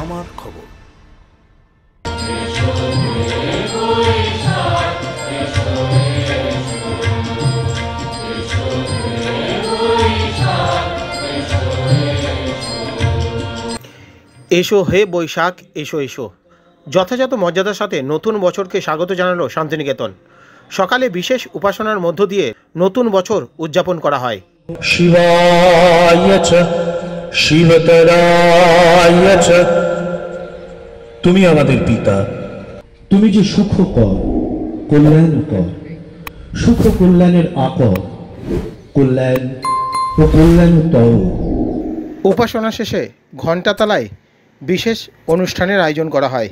আমার খবর। এসো হে বৈশাখ, এসো এসো। যথাযথ মর্যাদার সাথে নতুন বছরকে স্বাগত জানালো শান্তিনিকেতন। সকালে বিশেষ উপাসনার মধ্য দিয়ে নতুন বছর উদযাপন করা হয়। শিবায় চ শিবতরায় চ। তুমি আমাদের পিতা, তুমি যে সুখকর, কল্যাণকর, সুখ কল্যাণের আকর, কল্যাণ ও কল্যাণতর। উপাসনা শেষে ঘণ্টাতলায় বিশেষ অনুষ্ঠানের আয়োজন করা হয়।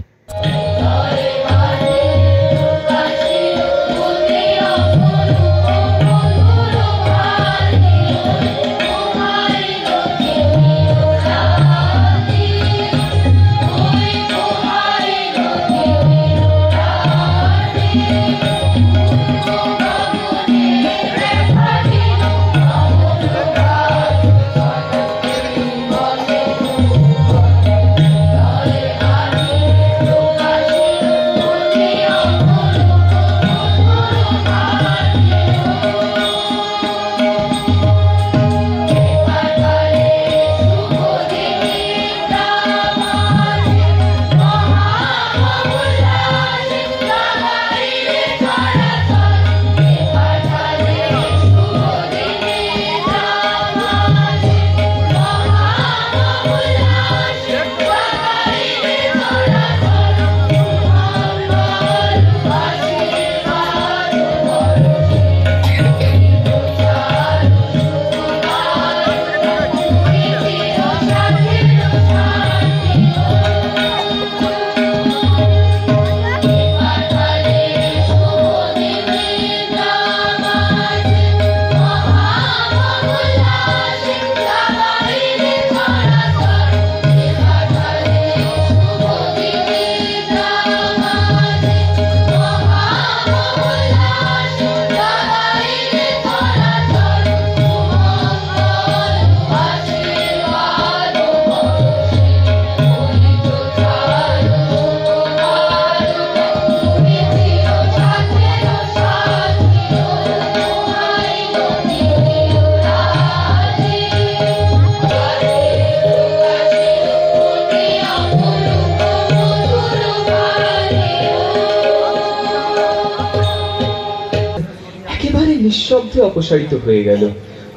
নিঃশব্দে অপসারিত হয়ে গেল।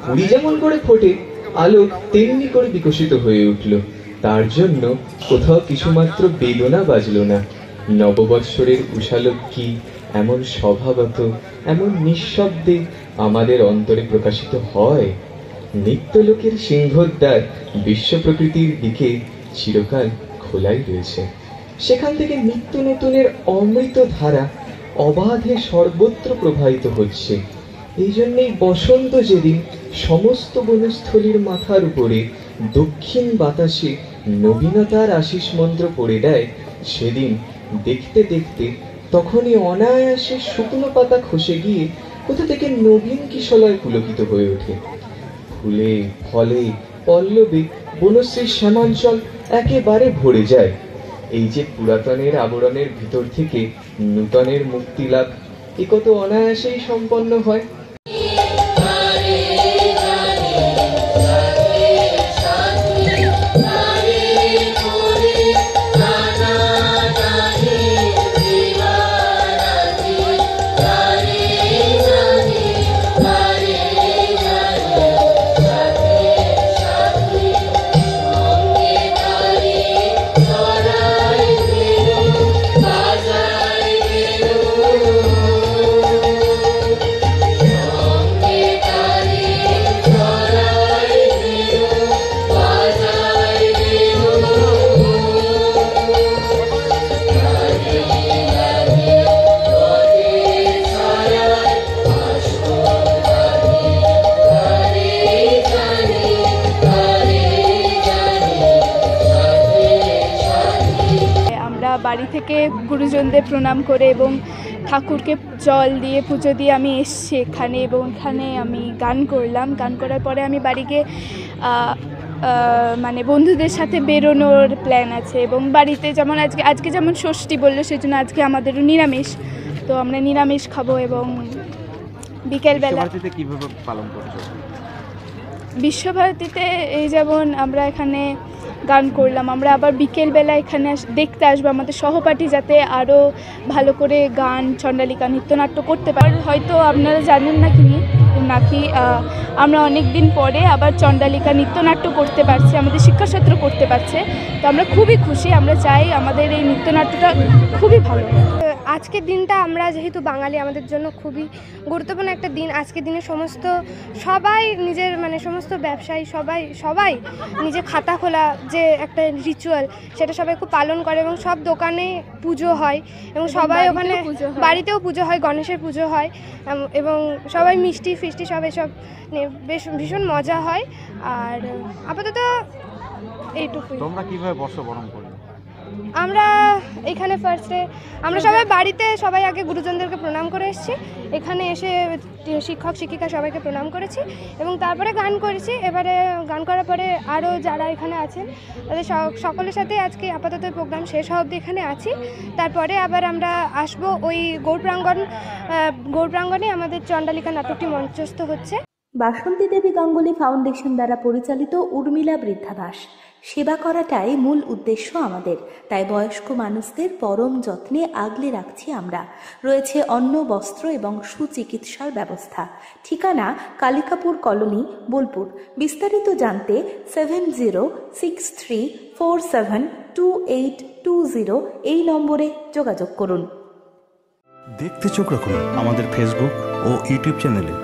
পুরী যেমন করে ফোটে, আলোক তেমনি করে বিকশিত হয়ে উঠল। তার জন্য কোথাও কিছুমাত্র বেদনা বাজল না। নববৎসরের উষালক্ষ্মী এমন স্বভাবত, এমন নিঃশব্দে আমাদের অন্তরে প্রকাশিত হয়। নিত্যলোকের সিংহদ্বার বিশ্ব প্রকৃতির দিকে চিরকাল খোলাই রয়েছে। সেখান থেকে নিত্য নতুনের অমৃত ধারা অবাধে সর্বত্র প্রবাহিত হচ্ছে। এই জন্যই বসন্ত যেদিন সমস্ত বনস্থলীর মাথার উপরে দক্ষিণ বাতাসে নবীনতার আশিস মন্ত্র পড়ে দেয়, সেদিন দেখতে দেখতে তখনই অনায়াসে শুকনো পাতা খসে গিয়ে কোথা থেকে নবীন কিশলয় পুলকিত হয়ে ওঠে। ফুলে ফলে পল্লবে বনশ্রীর শ্যামাঞ্চল একেবারে ভরে যায়। এই যে পুরাতনের আবরণের ভিতর থেকে নূতনের মুক্তি লাভ, এ কত অনায়াসেই সম্পন্ন হয়। বাড়ি থেকে গুরুজনদের প্রণাম করে এবং ঠাকুরকে জল দিয়ে পুজো দিয়ে আমি এসেছি এখানে, এবং এখানে আমি গান করলাম। গান করার পরে আমি বাড়ি গিয়ে মানে বন্ধুদের সাথে বেরোনোর প্ল্যান আছে, এবং বাড়িতে যেমন আজকে যেমন ষষ্ঠী বললো, সেই জন্য আজকে আমাদেরও নিরামিষ, তো আমরা নিরামিষ খাবো। এবং বিকেলবেলা কীভাবে পালন করছো? বিশ্বভারতীতে এই যেমন আমরা এখানে গান করলাম, আমরা আবার বিকেলবেলা এখানে দেখতে আসবো আমাদের সহপাঠী, যাতে আরও ভালো করে গান, চণ্ডালিকা, নৃত্যনাট্য করতে পারে। হয়তো আপনারা জানেন নাকি আমরা অনেক দিন পরে আবার চণ্ডালিকা নৃত্যনাট্য করতে পারছি, আমাদের শিক্ষাক্ষেত্র করতে পারছে, তো আমরা খুবই খুশি। আমরা চাই আমাদের এই নৃত্যনাট্যটা খুবই ভালো। আজকের দিনটা আমরা যেহেতু বাঙালি, আমাদের জন্য খুবই গুরুত্বপূর্ণ একটা দিন। আজকের দিনে সবাই নিজের সমস্ত ব্যবসায়ী সবাই নিজের খাতা খোলা যে একটা রিচুয়াল, সেটা সবাই খুব পালন করে, এবং সব দোকানে পুজো হয়, এবং সবাই ওখানে বাড়িতেও পুজো হয়, গণেশের পুজো হয়, এবং সবাই মিষ্টি ফিষ্টি সব এসব বেশ ভীষণ মজা হয়। আর আপাতত এইটুকুই। তোমরা কিভাবে বর্ষবরণ করলে? আমরা এখানে ফার্স্টে আমরা সবাই বাড়িতে সবাই আগে গুরুজনদেরকে প্রণাম করে এসেছি, এখানে এসে শিক্ষক শিক্ষিকা সবাইকে প্রণাম করেছি, এবং তারপরে গান করেছি। এবারে গান করার পরে আরও যারা এখানে আছেন তাদের সকলের সাথে আজকে আপাতত প্রোগ্রাম শেষ হওয়া অবধি এখানে আছি। তারপরে আবার আমরা আসবো ওই গৌড়প্রাঙ্গণে আমাদের চণ্ডালিকা নাটকটি মঞ্চস্থ হচ্ছে। বাসন্তী দেবী গাঙ্গুলি ফাউন্ডেশন দ্বারা পরিচালিত উর্মিলা বৃদ্ধাবাস সেবা করাটাই মূল উদ্দেশ্য আমাদের, তাই বয়স্ক মানুষদের পরম যত্নে আগলে রাখছি আমরা। রয়েছে অন্ন, বস্ত্র এবং সুচিকিৎসার ব্যবস্থা। ঠিকানা কালিকাপুর কলোনি, বোলপুর। বিস্তারিত জানতে 7063472820 এই নম্বরে যোগাযোগ করুন। দেখতে চোখ রাখুন আমাদের ফেসবুক ও ইউটিউব চ্যানেলে।